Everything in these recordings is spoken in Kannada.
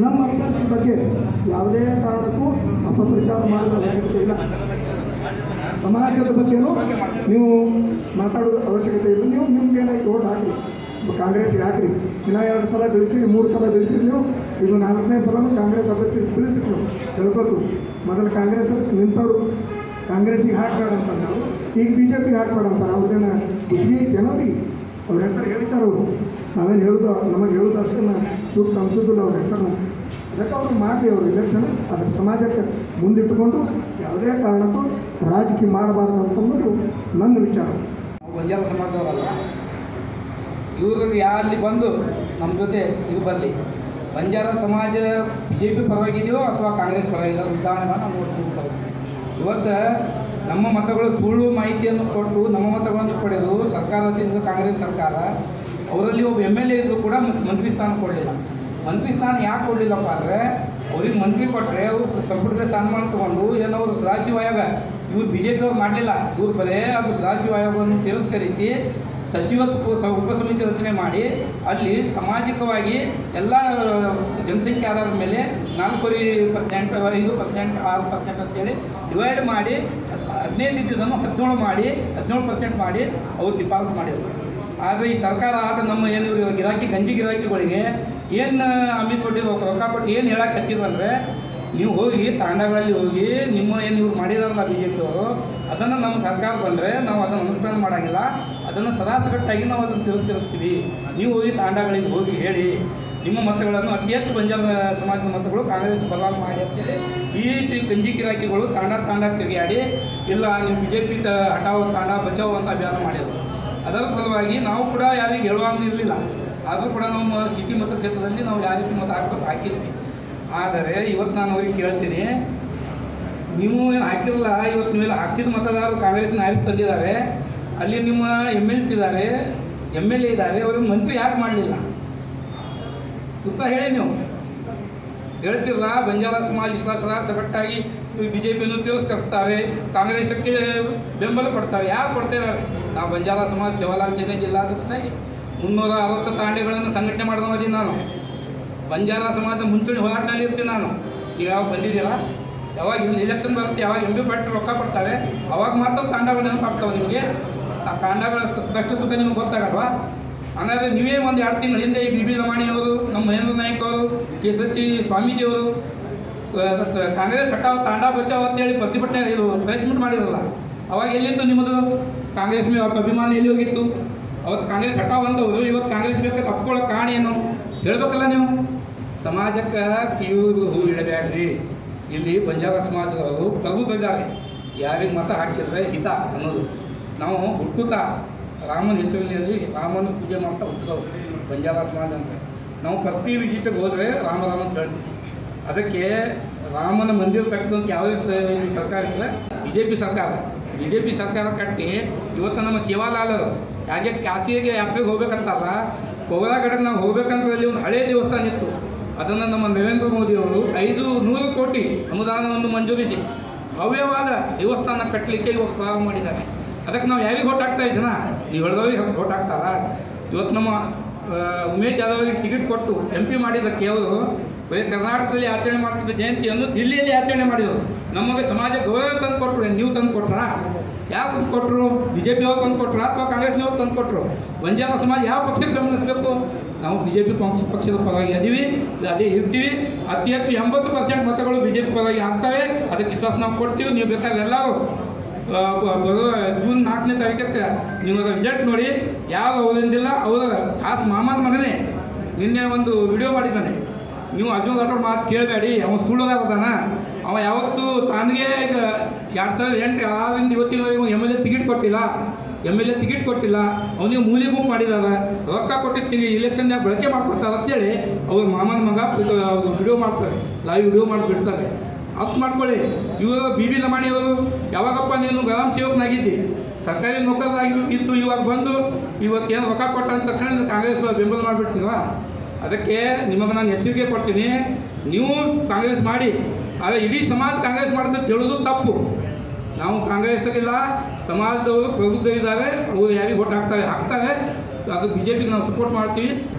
ನಮ್ಮ ಅಭ್ಯರ್ಥಿ ಬಗ್ಗೆ ಯಾವುದೇ ಕಾರಣಕ್ಕೂ ಅಪಪ್ರಚಾರ ಮಾಡೋದು ಅವಶ್ಯಕತೆ ಇಲ್ಲ. ಸಮಾಜದ ಬಗ್ಗೆನೂ ನೀವು ಮಾತಾಡೋದು ಅವಶ್ಯಕತೆ ಇಲ್ಲ. ನೀವು ನಿಮ್ಗೇನೆ ಓಟ್ ಹಾಕಿ, ಕಾಂಗ್ರೆಸ್ಗೆ ಹಾಕಿರಿ. ಇನ್ನೂ 2 ಸಲ ಬೆಳೆಸಿರಿ, 3 ಸಲ ಬೆಳೆಸಿರಿ. ನೀವು ಇದು 4ನೇ ಸಲನೂ ಕಾಂಗ್ರೆಸ್ ಅಭ್ಯರ್ಥಿ ಬೆಳೆಸಿರಿ. ನೀವು ಹೇಳ್ಬೇಕು, ಮೊದಲು ಕಾಂಗ್ರೆಸ್ ನಿಂತವರು ಕಾಂಗ್ರೆಸ್ಸಿಗೆ ಹಾಕಬೇಡ ಅಂತ ನಾವು, ಈಗ BJPಗೆ ಹಾಕಬೇಡ ಅಂತಾರೆ. ಅವ್ರದ್ದೇನ ಖುಷಿ ಐತೇನೋ ಅವ್ರಿಗೆ? ಅವ್ರ ಹೆಸರು ಹೇಳ್ತಾರೆ ಅವರು. ನಾವೇನು ಹೇಳೋದು, ನಮಗೆ ಹೇಳೋದು ಅಷ್ಟೇ ಸೂಕ್ತ ಅನಿಸೋದಿಲ್ಲ ಅವ್ರ ಹೆಸರು. ಅದಕ್ಕೆ ಅವ್ರು ಮಾಡಲಿ, ಅವರು ಇಲೆಕ್ಷನ್ ಅದಕ್ಕೆ ಸಮಾಜಕ್ಕೆ ಮುಂದಿಟ್ಟುಕೊಂಡು ಯಾವುದೇ ಕಾರಣಕ್ಕೂ ರಾಜಕೀಯ ಮಾಡಬಾರ್ದು ಅಂತಂದು ನನ್ನ ವಿಚಾರ. ಬಂಜಾರ ಸಮಾಜದವರಲ್ಲ, ಇವ್ರಿಗೆ ಅಲ್ಲಿ ಬಂದು ನಮ್ಮ ಜೊತೆ ಇದು ಬರಲಿ. ಬಂಜಾರ ಸಮಾಜ BJP ಪರವಾಗಿದೆಯೋ ಅಥವಾ ಕಾಂಗ್ರೆಸ್ ಪರವಾಗಿದೆಯೋ ಉದಾಹರಣೆ ನಾವು ನೋಡ್ತಿರ್ತಾರೆ. ಇವತ್ತು ನಮ್ಮ ಮತಗಳು ಸುಳ್ಳು ಮಾಹಿತಿಯನ್ನು ಕೊಟ್ಟು ನಮ್ಮ ಮತಗಳನ್ನು ಪಡೆದು ಸರ್ಕಾರ ರಚಿಸಿದ ಕಾಂಗ್ರೆಸ್ ಸರ್ಕಾರ ಅವರಲ್ಲಿ ಒಬ್ಬ MLA ಇದ್ದರೂ ಕೂಡ ಮಂತ್ರಿ ಸ್ಥಾನ ಕೊಡಲಿಲ್ಲ. ಮಂತ್ರಿ ಸ್ಥಾನ ಯಾಕೆ ಕೊಡಲಿಲ್ಲಪ್ಪ ಅಂದರೆ, ಅವ್ರಿಗೆ ಮಂತ್ರಿ ಕೊಟ್ಟರೆ ಅವರು ಸಂಪುಟದ ಸ್ಥಾನಮಾನ ತೊಗೊಂಡು ಏನವರು ಸದಾಶಿವ ಆಯೋಗ ಇವ್ರು BJP ಅವ್ರು ಮಾಡಲಿಲ್ಲ, ಇವ್ರು ಬರೇ ಅದು ಸದಾಶಿವ ಆಯೋಗವನ್ನು ತಿರಸ್ಕರಿಸಿ ಸಚಿವ ಉಪಸಮಿತಿ ರಚನೆ ಮಾಡಿ ಅಲ್ಲಿ ಸಾಮಾಜಿಕವಾಗಿ ಎಲ್ಲ ಜನಸಂಖ್ಯೆ ಆಧಾರದ ಮೇಲೆ 4% 5% 6% ಅಂತೇಳಿ ಡಿವೈಡ್ ಮಾಡಿ 15 ಇದ್ದಿದ್ದನ್ನು 17 ಮಾಡಿ 17% ಮಾಡಿ ಅವ್ರು ಶಿಫಾರಸು ಮಾಡಿದರು. ಆದರೆ ಈ ಸರ್ಕಾರ ಆದ ನಮ್ಮ ಏನು ಗಂಜಿ ಗಿರಾಕಿಗಳಿಗೆ ಏನು ಅಮಿಸ್ ಕೊಟ್ಟಿರೋ ರೊಕ್ಕ ಕೊಟ್ಟು ಏನು ಹೇಳಕ್ಕೆ ಹಚ್ಚಿದ್ರಂದರೆ, ನೀವು ಹೋಗಿ ತಾಂಡಗಳಲ್ಲಿ ಹೋಗಿ ನಿಮ್ಮ ಏನು ಇವ್ರು ಮಾಡಿದಾರಲ್ಲ BJP ಅವರು, ಅದನ್ನು ನಮ್ಮ ಸರ್ಕಾರ ಬಂದರೆ ನಾವು ಅದನ್ನು ಅನುಷ್ಠಾನ ಮಾಡೋಂಗಿಲ್ಲ, ಅದನ್ನು ಸದಾಸಗಟ್ಟಾಗಿ ನಾವು ಅದನ್ನು ತಿರಸ್ಕರಿಸ್ತೀವಿ. ನೀವು ಹೋಗಿ ತಾಂಡಗಳಿಗೆ ಹೋಗಿ ಹೇಳಿ ನಿಮ್ಮ ಮತಗಳನ್ನು ಅತಿ ಹೆಚ್ಚು ಬಂಜಾರ ಸಮಾಜದ ಮತಗಳು ಕಾಂಗ್ರೆಸ್ ಬದಲಾವಣೆ ಮಾಡಿ ಅಂತೇಳಿ ಈ ಗಂಜಿ ಗಿರಾಕಿಗಳು ತಾಂಡ ತಿರುಗಾಡಿ, ಇಲ್ಲ ನೀವು BJP ಹಟಾವ್ ತಾಂಡ ಬಚಾವ್ ಅಂತ ಅಭಿಯಾನ ಮಾಡಿದರು. ಅದರ ಫಲವಾಗಿ ನಾವು ಕೂಡ ಯಾರಿಗೆ ಹೇಳುವಂಗಿರಲಿಲ್ಲ. ಆದರೂ ಕೂಡ ನಮ್ಮ ಸಿಟಿ ಮತಕ್ಷೇತ್ರದಲ್ಲಿ ನಾವು ಯಾವ ರೀತಿ ಮತ ಹಾಕಿದ್ವಿ. ಆದರೆ ಇವತ್ತು ನಾನು ಅವ್ರಿಗೆ ಕೇಳ್ತೀನಿ, ನೀವು ಏನು ಹಾಕಿರಲ್ಲ, ಇವತ್ತು ನೀವೆಲ್ಲ ಹಾಕ್ಸಿದ ಮತದಾರರು ಕಾಂಗ್ರೆಸ್ನ ಆರಿಸಿ ತಂದಿದ್ದಾರೆ, ಅಲ್ಲಿ ನಿಮ್ಮ MLC ಇದ್ದಾರೆ, MLA ಇದ್ದಾರೆ, ಅವ್ರಿಗೆ ಮಂತ್ರಿ ಯಾಕೆ ಮಾಡಲಿಲ್ಲ ಉತ್ತರ ಹೇಳಿ. ನೀವು ಹೇಳ್ತಿರಲ್ಲ, ಬಂಜಾರ ಸಮಾಜ ಸಗಟ್ಟಾಗಿ BJPಯನ್ನು ತಿರಸ್ಕರಿಸ್ತಾರೆ, ಕಾಂಗ್ರೆಸ್ಗೆ ಬೆಂಬಲ ಕೊಡ್ತಾರೆ. ಯಾರು ಕೊಡ್ತಿದ್ದಾರೆ? ನಾವು ಬಂಜಾರ ಸಮಾಜ ಸೇವಾಲಾಲ್ ಸೇನೆ ಜಿಲ್ಲಾಧ್ಯಕ್ಷನಾಗಿ 360 ತಾಂಡೆಗಳನ್ನು ಸಂಘಟನೆ ಮಾಡಿದವದ್ದೀನಿ ನಾನು. ಬಂಜಾರ ಸಮಾಜ ಮುಂಚೂಣಿ ಹೋರಾಟದಲ್ಲಿ ಇರ್ತೀನಿ ನಾನು. ನೀವು ಯಾವಾಗ ಬಂದಿದ್ದೀರಾ? ಯಾವಾಗ ಇಲ್ಲಿ ಎಲೆಕ್ಷನ್ ಬರುತ್ತೆ, ಯಾವಾಗ MB ಪಾರ್ಟಿ ರೊಕ್ಕ ಕೊಡ್ತಾರೆ, ಅವಾಗ ಮಾತ್ರ ತಾಂಡಗಳು ನೆನಪಾಗ್ತಾವೆ ನಿಮಗೆ. ಆ ತಾಂಡಗಳ ಕಷ್ಟ ಸುಖ ನಿಮ್ಗೆ ಗೊತ್ತಾಗಲ್ವಾ? ಹಾಗಾದರೆ ನೀವೇ ಒಂದು 2 ತಿಂಗಳ ಹಿಂದೆ ಈ BB ಲಮಾಣಿಯವರು, ನಮ್ಮ ಮಹೇಂದ್ರ ನಾಯ್ಕ ಅವರು, ಕೇಸರಿ ಸ್ವಾಮೀಜಿಯವರು ಕಾಂಗ್ರೆಸ್ ಹಟಾವ್ ತಾಂಡ ಬಚಾವ್ ಅಂತೇಳಿ ಪ್ರತಿಭಟನೆ ಇದು ಪ್ರೆಸ್ಮೆಂಟ್ ಮಾಡಿರಲ್ಲ, ಅವಾಗ ಎಲ್ಲಿತ್ತು ನಿಮ್ಮದು ಕಾಂಗ್ರೆಸ್ ಮೇಲೆ ಅಭಿಮಾನ? ಎಲ್ಲಿ ಹೋಗಿತ್ತು? ಅವತ್ತು ಕಾಂಗ್ರೆಸ್ ಹಟಾವ್ ಅಂದವರು ಇವತ್ತು ಕಾಂಗ್ರೆಸ್ ಬೇಕಾದ್ರೆ ತಪ್ಕೊಳ್ಳೋ ಕಾರಣ ಏನು ಹೇಳಬೇಕಲ್ಲ ನೀವು. ಸಮಾಜಕ್ಕೆ ಕಿವಿಗೆ ಹೂ ಇಡಬೇಡ್ರಿ. ಇಲ್ಲಿ ಬಂಜಾರ ಸಮಾಜದವರು ಪ್ರಭುತ್ವದ್ದಾರೆ, ಯಾರಿಗೆ ಮತ ಹಾಕಿದ್ರೆ ಹಿತ ಅನ್ನೋದು. ನಾವು ಹುಟ್ಟುತ್ತಾ ರಾಮನ ಹೆಸರಿನಲ್ಲಿ ರಾಮನ ಪೂಜೆ ಮಾಡ್ತಾ ಹುಟ್ಟಿದವರು ಬಂಜಾರ ಸಮಾಜ ಅಂತ. ನಾವು ಪ್ರತಿ ವಿಸಿಟಿಗೆ ಹೋದರೆ ರಾಮ ಅಂತ ಹೇಳ್ತೀವಿ. ಅದಕ್ಕೆ ರಾಮನ ಮಂದಿರ ಕಟ್ಟಿದಂಥ ಯಾವುದೇ ಸರ್ಕಾರ ಇದ್ದರೆ BJP ಸರ್ಕಾರ ಕಟ್ಟಿ ಇವತ್ತು ನಮ್ಮ ಸೇವಾಲಾಲರು ಯಾಕೆ ಕಾಶಿಗೆ ಯಾತ್ರೆಗೆ ಹೋಗ್ಬೇಕಂತಲ್ಲ, ಕೊಗರಾಗಡೆಗೆ ನಾವು ಹೋಗ್ಬೇಕಂದ್ರೆ ಅಲ್ಲಿ ಒಂದು ಹಳೆಯ ದೇವಸ್ಥಾನ ಇತ್ತು. ಅದನ್ನು ನಮ್ಮ ನರೇಂದ್ರ ಮೋದಿಯವರು 500 ಕೋಟಿ ಅನುದಾನವನ್ನು ಮಂಜೂರಿಸಿ ಭವ್ಯವಾದ ದೇವಸ್ಥಾನ ಕಟ್ಟಲಿಕ್ಕೆ ಇವಾಗ ಪ್ರಾರಂಭ ಮಾಡಿದ್ದಾರೆ. ಅದಕ್ಕೆ ನಾವು ಯಾರಿಗೆ ಓಟ್ ಹಾಕ್ತಾ ಇದ್ದೀನ? ನೀವು ಹೇಳಿದವ್ರಿಗೆ ಓಟ್ ಹಾಕ್ತಾರಾ? ಇವತ್ತು ನಮ್ಮ ಉಮೇಶ್ ಜಾಧವ್ ಅವರಿಗೆ ಟಿಕೆಟ್ ಕೊಟ್ಟು MP ಮಾಡಿದ್ದಕ್ಕೆ ಅವರು ಬರೀ ಕರ್ನಾಟಕದಲ್ಲಿ ಆಚರಣೆ ಮಾಡ್ತಿದ್ದ ಜಯಂತಿಯನ್ನು ದಿಲ್ಲಿಯಲ್ಲಿ ಆಚರಣೆ ಮಾಡಿದರು. ನಮಗೆ ಸಮಾಜ ಗೌರವ ತಂದು ಕೊಟ್ಟರು. ನೀವು ತಂದು ಕೊಟ್ರಾ? ಯಾಕೆ ತಂದು ಕೊಟ್ಟರು? BJP ಅವ್ರು ತಂದು ಕೊಟ್ಟರು ಅಥವಾ ಕಾಂಗ್ರೆಸ್ನವ್ರು ತಂದು ಕೊಟ್ಟರು? ಬಂಜಾರ ಸಮಾಜ ಯಾವ ಪಕ್ಷಕ್ಕೆ ಗಮನಿಸಬೇಕು? ನಾವು BJP ಪಕ್ಷದ ಪರವಾಗಿ ಅದೀವಿ, ಅದೇ ಇರ್ತೀವಿ. ಅತಿ ಹೆಚ್ಚು 80% ಮತಗಳು BJP ಪರವಾಗಿ ಆಗ್ತವೆ. ಅದಕ್ಕೆ ವಿಶ್ವಾಸ ನಾವು ಕೊಡ್ತೀವಿ. ನೀವು ಬೇಕಾದ್ರೆ ಎಲ್ಲರೂ ಬರೋ ಜೂನ್ 4ನೇ ತಾರೀಕಕ್ಕೆ ನೀವು ಅದರ ರಿಸಲ್ಟ್ ನೋಡಿ. ಯಾರು ಅವರಿಂದಿಲ್ಲ, ಅವರ ಖಾಸ್ ಮಾಮನ ಮಗನೇ ನಿನ್ನೆ ಒಂದು ವಿಡಿಯೋ ಮಾಡಿದ್ದಾನೆ. ನೀವು ಅರ್ಜುನ್ ರಾಠೋಡ್ ಮಾತು ಕೇಳಬೇಡಿ, ಅವನು ಸುಳ್ಳೋದಾಗ್ತಾನ. ಅವ ಯಾವತ್ತೂ ತಾನಿಗೆ ಈಗ 2008 6ರಿಂದ ಇವತ್ತಿನವರೆಗೂ MLA ಟಿಕೆಟ್ ಕೊಟ್ಟಿಲ್ಲ. ಅವನಿಗೆ ಮೂಲಿ ಗುಂಪು ಮಾಡಿದ್ದಾರೆ, ರೊಕ್ಕ ಕೊಟ್ಟಿರ್ತೀವಿ ಇಲೆಕ್ಷನ್ಯಾಗ ಬಳಕೆ ಮಾಡ್ಕೊತಾರೆ ಅಂತೇಳಿ ಅವ್ರ ಮಾಮನ ಮಗ ವಿಡಿಯೋ ಮಾಡ್ತಾರೆ, ಲೈವ್ ವಿಡಿಯೋ ಮಾಡಿಬಿಡ್ತಾರೆ. ಅರ್ಥ ಮಾಡ್ಕೊಳ್ಳಿ. ಇವರು BB ಲಮಾಣಿಯವರು ಯಾವಾಗಪ್ಪ ನೀನು ಗ್ರಾಮ ಸೇವಕನಾಗಿದ್ದಿ, ಸರ್ಕಾರಿ ನೌಕರರಾಗಿ ಇದ್ದು ಇವಾಗ ಬಂದು ಇವತ್ತೇನು ರೊಕ್ಕ ಕೊಟ್ಟ ಅಂದ ತಕ್ಷಣ ಕಾಂಗ್ರೆಸ್ ಬೆಂಬಲ ಮಾಡಿಬಿಡ್ತೀವ? ಅದಕ್ಕೆ ನಿಮಗೆ ನಾನು ಎಚ್ಚರಿಕೆ ಕೊಡ್ತೀನಿ, ನೀವು ಕಾಂಗ್ರೆಸ್ ಮಾಡಿ, ಆದರೆ ಇಡೀ ಸಮಾಜ ಕಾಂಗ್ರೆಸ್ ಮಾಡಿದ್ರೆ ಹೇಳೋದು ತಪ್ಪು. ನಾವು ಕಾಂಗ್ರೆಸ್ಗಿಲ್ಲ, ಸಮಾಜದವರು ಪ್ರಬುದ್ಧರಿದ್ದಾರೆ, ಅವರು ಯಾರಿಗೆ ಓಟ್ ಹಾಕ್ತಾರೆ. ಅದು BJPಗೆ ನಾವು ಸಪೋರ್ಟ್ ಮಾಡ್ತೀವಿ.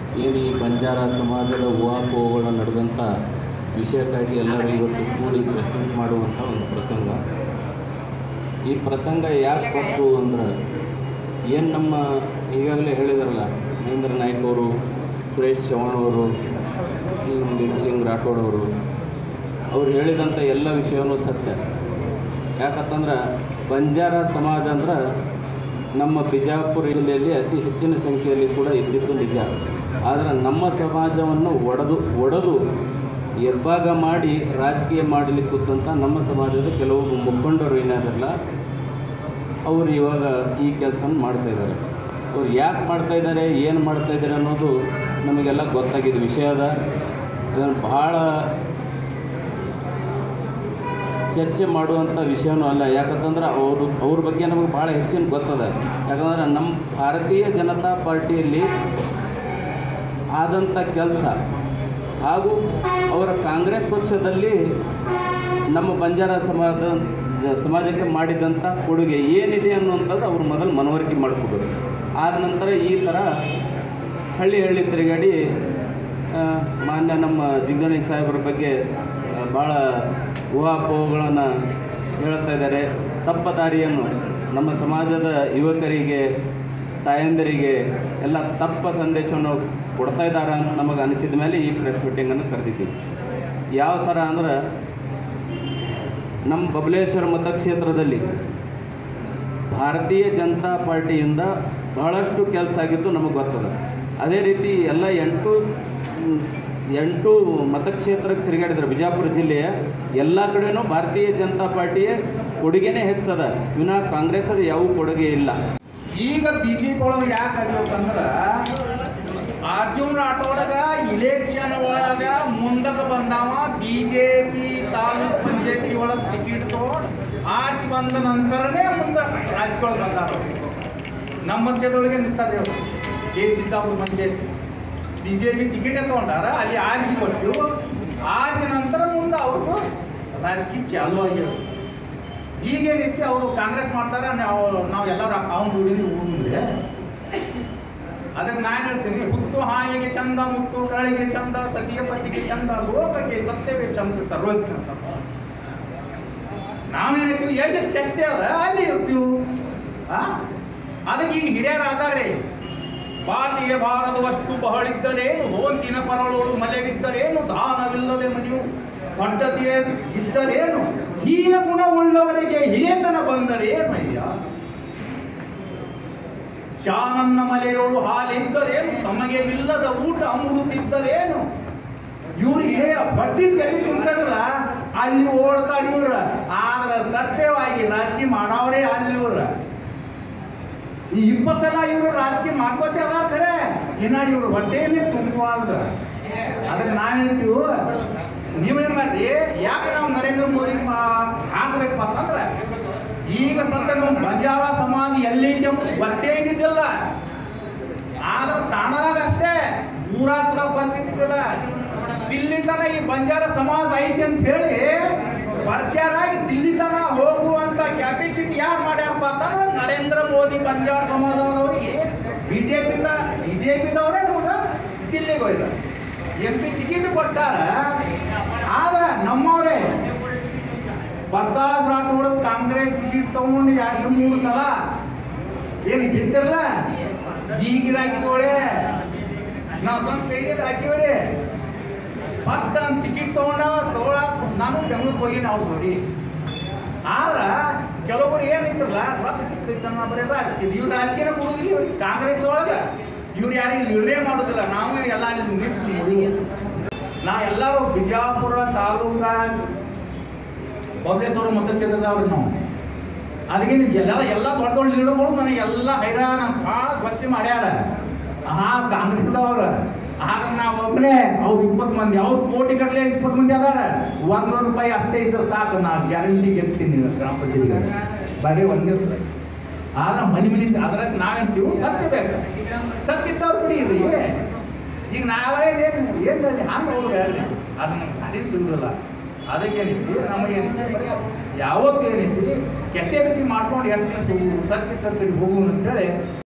ಏನು ಈ ಬಂಜಾರ ಸಮಾಜದ ಊಹಾಪೋಹಗಳು ನಡೆದಂಥ ವಿಷಯಕ್ಕಾಗಿ ಎಲ್ಲರೂ ಇವತ್ತು ಕೂಡಿ ಪ್ರೆಸೆಂಟ್ ಮಾಡುವಂಥ ಒಂದು ಪ್ರಸಂಗ. ಈ ಪ್ರಸಂಗ ಯಾಕೆ ಬಂತು ಅಂದ್ರೆ ಏನು ನಮ್ಮ ಈಗಾಗಲೇ ಹೇಳಿದಾರಲ್ಲ, ಮಹೇಂದ್ರ ನಾಯ್ಕ ಅವರು, ಸುರೇಶ್ ಚೌಹಾಣ್ ಅವರು, ಭೀಮ್ ಸಿಂಗ್ ರಾಠೋಡ್ ಅವರು, ಅವ್ರು ಹೇಳಿದಂಥ ಎಲ್ಲ ವಿಷಯವೂ ಸತ್ಯ. ಯಾಕಂತಂದ್ರೆ ಬಂಜಾರ ಸಮಾಜ ಅಂದ್ರೆ ನಮ್ಮ ಬಿಜಾಪುರ ಜಿಲ್ಲೆಯಲ್ಲಿ ಅತಿ ಹೆಚ್ಚಿನ ಸಂಖ್ಯೆಯಲ್ಲಿ ಕೂಡ ಇದ್ದಿದ್ದು ನಿಜ. ಆದರೆ ನಮ್ಮ ಸಮಾಜವನ್ನು ಒಡೆದು ಎಬ್ಬಾಗ ಮಾಡಿ ರಾಜಕೀಯ ಮಾಡಲಿಕ್ಕೆ ಕೂತಂಥ ನಮ್ಮ ಸಮಾಜದ ಕೆಲವು ಮುಖಂಡರು ಏನಾದ್ರಲ್ಲ, ಅವರು ಇವಾಗ ಈ ಕೆಲಸ ಮಾಡ್ತಾಯಿದ್ದಾರೆ. ಅವ್ರು ಯಾಕೆ ಮಾಡ್ತಾಯಿದ್ದಾರೆ, ಏನು ಮಾಡ್ತಾಯಿದ್ದಾರೆ ಅನ್ನೋದು ನಮಗೆಲ್ಲ ಗೊತ್ತಾಗಿದ್ದ ವಿಷಯ ಅದ. ಇದನ್ನು ಭಾಳ ಚರ್ಚೆ ಮಾಡುವಂಥ ವಿಷಯನೂ ಅಲ್ಲ. ಯಾಕಂತಂದ್ರೆ ಅವ್ರ ಬಗ್ಗೆ ನಮಗೆ ಭಾಳ ಹೆಚ್ಚಿನ ಗೊತ್ತದ. ಯಾಕಂದ್ರೆ ನಮ್ಮ ಭಾರತೀಯ ಜನತಾ ಪಾರ್ಟಿಯಲ್ಲಿ ಆದಂಥ ಕೆಲಸ ಹಾಗೂ ಅವರ ಕಾಂಗ್ರೆಸ್ ಪಕ್ಷದಲ್ಲಿ ನಮ್ಮ ಬಂಜಾರ ಸಮಾಜಕ್ಕೆ ಮಾಡಿದಂಥ ಕೊಡುಗೆ ಏನಿದೆ ಅನ್ನುವಂಥದ್ದು ಅವರು ಮೊದಲು ಮನವರಿಕೆ ಮಾಡಿಕೊಡೋರು. ಆದ ನಂತರ ಈ ಥರ ಹಳ್ಳಿ ತಿರುಗಾಡಿ ಮಾನ್ಯ ನಮ್ಮ ಜಿಗಣಿ ಸಾಹೇಬರ ಬಗ್ಗೆ ಭಾಳ ಊಹಾಪೋಹಗಳನ್ನು ಹೇಳ್ತಾ ಇದ್ದಾರೆ. ತಪ್ಪ ದಾರಿಯನ್ನು ನಮ್ಮ ಸಮಾಜದ ಯುವಕರಿಗೆ, ತಾಯಂದಿರಿಗೆ ಎಲ್ಲ ತಪ್ಪ ಸಂದೇಶವನ್ನು ಕೊಡ್ತಾ ಇದ್ದಾರೆ ಅಂತ ನಮಗೆ ಅನಿಸಿದ ಮೇಲೆ ಈ ಪ್ರೆಸ್ ಮೀಟಿಂಗನ್ನು ಕರೆದಿದ್ದೀವಿ. ಯಾವ ಥರ ಅಂದ್ರೆ, ನಮ್ಮ ಬಬಲೇಶ್ವರ ಮತಕ್ಷೇತ್ರದಲ್ಲಿ ಭಾರತೀಯ ಜನತಾ ಪಾರ್ಟಿಯಿಂದ ಬಹಳಷ್ಟು ಕೆಲಸ ಆಗಿದ್ದು ನಮಗೆ ಗೊತ್ತದ. ಅದೇ ರೀತಿ ಎಲ್ಲ ಎಂಟು ಮತಕ್ಷೇತ್ರಕ್ಕೆ ತಿರುಗಾಡಿದ್ರು. ಬಿಜಾಪುರ ಜಿಲ್ಲೆಯ ಎಲ್ಲ ಕಡೆಯೂ ಭಾರತೀಯ ಜನತಾ ಪಾರ್ಟಿಯ ಕೊಡುಗೆನೇ ಹೆಚ್ಚದ, ವಿನಃ ಕಾಂಗ್ರೆಸ್ ಅದು ಯಾವ ಕೊಡುಗೆ ಇಲ್ಲ. ಈಗ ಬಿಜೆಪಿ ಒಳಗೆ ಯಾಕೆ ಆಗಿರ್ಬೇಕಂದ್ರೆ, ಅರ್ಜುನ್ ರಾಠೋಡಗ ಇಲೆಕ್ಷನ್ ಒಳಗ ಮುಂದಕ್ಕೆ ಬಂದಾವ. ಬಿಜೆಪಿ ತಾಲೂಕ್ ಪಂಚಾಯತಿ ಒಳಗೆ ಟಿಕೆಟ್ ತೊಗೊಂಡು ಆರ್ಸಿ ಬಂದ ನಂತರನೇ ಮುಂದೆ ರಾಜಕೀಯ ಬಂದಾರ. ನಮ್ಮ ಪಂಚಾಯತ್ ನಿಂತಾರೆ ಅವರು ಕೆ ಸಿದ್ದಾಪುರ ಪಂಚಾಯತಿ ಬಿಜೆಪಿ ಟಿಕೆಟೇ ತೊಗೊಂಡಾರ. ಅಲ್ಲಿ ಆರ್ಸಿ ಕೊಟ್ಟು ಆರ್ಸಿ ನಂತರ ಮುಂದೆ ಅವ್ರಿಗೂ ರಾಜಕೀಯ ಚಾಲೂ ಆಗಿರೋದು. ಹೀಗೆ ರೀತಿ ಅವರು ಕಾಂಗ್ರೆಸ್ ಮಾಡ್ತಾರೆ, ನಾವೆಲ್ಲರೂ ಅವ್ನು ದುಡಿದು ಊರಿದ್ರೆ. ಅದಕ್ಕೆ ನಾನು ಹೇಳ್ತೀನಿ, ಹುತ್ತು ಹಾಯಿಗೆ ಚಂದ, ಮುತ್ತು ಕಳಿಗೆ ಚಂದ, ಸತಿಯ ಪತಿಗೆ ಚಂದ, ಲೋಕಕ್ಕೆ ಸತ್ಯವೇ ಚಂದ ಸರ್ವಜ್ಞ ಅಂತ. ನಾವೇನಿರ್ತೀವಿ, ಎಲ್ಲಿ ಶಕ್ತಿ ಅದ ಅಲ್ಲಿ ಇರ್ತೀವಿ. ಅದಕ್ಕೆ ಈಗ ಹಿರಿಯರು ಆಧಾರೆ, ಬಾತಿಗೆ ಬಾರದ ವಸ್ತು ಬಹಳಿದ್ದರೇನು, ಹೋಂತಿನ ಪರಳೋಳು ಮಲೆಗಿದ್ದರೇನು, ದಾನವಿಲ್ಲದೆ ಮನೆಯು ಪದ್ಧತಿಯೇ ಇದ್ದರೇನು, ಹೀನ ಗುಣ ಉಳ್ಳವರಿಗೆ ಹಿರಿಯತನ ಬಂದರೇನಯ್ಯ, ಶಾನನ್ನ ಮಲೆಯೋಳು ಹಾಲಿದ್ದರೇನು, ತಮಗೆ ಇಲ್ಲದ ಊಟ ಅಮೃತಿದ್ದರೇನು. ಇವರಿಗೆ ಬಡ್ಡಿ ಎಲ್ಲಿ ತುಂಬಿದ್ರಲ್ಲ ಅಲ್ಲಿ ಓಡ್ತಾರೆ ಇವ್ರ. ಆದ್ರೆ ಸತ್ಯವಾಗಿ ರಾಜಕೀಯ ಮಾಡವ್ರೆ ಅಲ್ಲಿ ಇವ್ರ. ಈ 20 ಸಲ ಇವರು ರಾಜಕೀಯ ಮಾಡ್ಕೋತೇ ಅದ ಖರೆ, ಇನ್ನ ಇವ್ರ ಹೊಟ್ಟೆಯಲ್ಲೇ ತುಂಬುವಾಲ್ದ. ಅದಕ್ಕೆ ನಾವೇಂತೀವಿ, ನೀವೇನು ಮಾಡ್ರಿ, ಯಾಕೆ ನಾವು ನರೇಂದ್ರ ಮೋದಿ ಹಾಕ್ಬೇಕಪ್ಪ ಅಂತಂದ್ರೆ, ಈಗ ಸದ್ಯ ನಮ್ಮ ಬಂಜಾರ ಸಮಾಜ ಎಲ್ಲಿಂದ ಗೊತ್ತೇ ಇದ್ದಿದ್ದಿಲ್ಲ. ಆದ್ರೆ ತಾಣದಾಗ ಅಷ್ಟೇ ಊರಾಸದ ಗೊತ್ತಿದ್ದಿದ್ದಿಲ್ಲ. ದಿಲ್ಲಿ ತನ ಈ ಬಂಜಾರ ಸಮಾಜ ಐತಿ ಅಂತ ಹೇಳಿ ಪ್ರಚಾರ ಆಗಿ ದಿಲ್ಲಿ ತನ ಹೋಗುವಂತ ಕ್ಯಾಪಾಸಿಟಿ ಯಾರು ಮಾಡ್ಯಾರಪ್ಪ ಅಂತಂದ್ರೆ ನರೇಂದ್ರ ಮೋದಿ. ಬಂಜಾರ ಸಮಾಜದವರಿಗೆ ಬಿಜೆಪಿದವರೇ ನಮ್ಗೆ ದಿಲ್ಲಿಗೆ ಹೋಯ್ತಾರೆ, MP ಟಿಕೆಟ್ ಕೊಟ್ಟಾರ. ಆದ್ರೆ ನಮ್ಮವರೇ ಪ್ರಕಾಶ್ ರಾಠೋಡ್ ಕಾಂಗ್ರೆಸ್ ಟಿಕೆಟ್ ತಗೊಂಡು 2-3 ಸಲ ಏನು ಬಿದ್ದಿರಲ್ಲ, ಈಗಿರಾಕಿಕೊಳ್ಳೆ ನಾವು ಸ್ವಂತ ಕೈಗೆ ಹಾಕಿವ್ರಿ. ಫಸ್ಟ್ ಟಿಕೆಟ್ ತಗೊಳಕ್ ನಾನು ಬೆಂಗಳೂರಿಗೆ ಹೋಗಿ ನಾವು ನೋಡಿ. ಆದ್ರೆ ಕೆಲವೊಬ್ರು ಏನಿತ್ರಲ್ಲ, ರೊಕ್ಕ ಸಿಗ್ತೈತನ್ನ ಬರೀ ರಾಜಕೀಯ. ಇವ್ರು ರಾಜಕೀಯ ಕೊಡುದಿಲ್ಲ ಇವ್ರಿಗೆ. ಕಾಂಗ್ರೆಸ್ ಒಳಗೆ ಇವ್ರು ಯಾರಿಗೆ ಲೀಡರೇ ಮಾಡೋದಿಲ್ಲ. ನಾವು ಎಲ್ಲ ನಿಲ್ಲಿಸ್ತೀವಿ. ನಾವೆಲ್ಲರೂ ಬಿಜಾಪುರ ತಾಲೂಕ ಬಬಲೇಶ್ವರ ಮತಕ್ಷೇತ್ರದವ್ರು ನಾವು. ಅದಕ್ಕೆ ಎಲ್ಲ ದೊಡ್ಡ ದೊಡ್ಡ ಲೀಡರ್ಗಳು ನನಗೆಲ್ಲ ಹೈರಾಣ ಭಾಳ ಗೊತ್ತಿ ಮಾಡ್ಯಾರ. ಕಾಂಗ್ರೆಸ್ದವ್ರು. ಆದ್ರೆ ನಾವು ಒಬ್ಬನೇ, ಅವ್ರು 20 ಮಂದಿ, ಅವ್ರು ಕೋಟಿ ಕಟ್ಟಲೆ 20 ಮಂದಿ ಅದಾರ. 100 ರೂಪಾಯಿ ಅಷ್ಟೇ ಇದ್ರೆ ಸಾಕು, ನಾನು ಗ್ಯಾರಂಟಿ ಗೆಲ್ತೀನಿ ಗ್ರಾಮ ಪಂಚಾಯತಿಗೆ. ಬರೀ 1 ರೂಪಾಯಿ. ಆದ್ರೆ ಮನೆ ಅದ್ರಾಗ ನಾವೇಂತೀವಿ, ಸತ್ಯ ಬೇಕು. ಸತ್ಯ ಇದ್ದವ್ರು ಕುಡಿಯಿರಿ. ಈಗ ನಾವೇನು ಹಂಗೆ ಹೋಗಿ ಹೇಳ್ರಿ, ಅದು ನಮ್ಗೆ ಗಾಡಿ ಸಿಗುದಿಲ್ಲ. ಅದಕ್ಕೇನಿದ್ವಿ ನಮಗೇನಿದ್ವಿ, ಯಾವತ್ತೇನಿದ್ವಿ ಕೆತ್ತೆ ಬಿಚ್ಚಿ ಮಾಡ್ಕೊಂಡು 2 ದಿವಸ ಸತ್ಯ ಹೋಗುವ ಅಂತೇಳಿ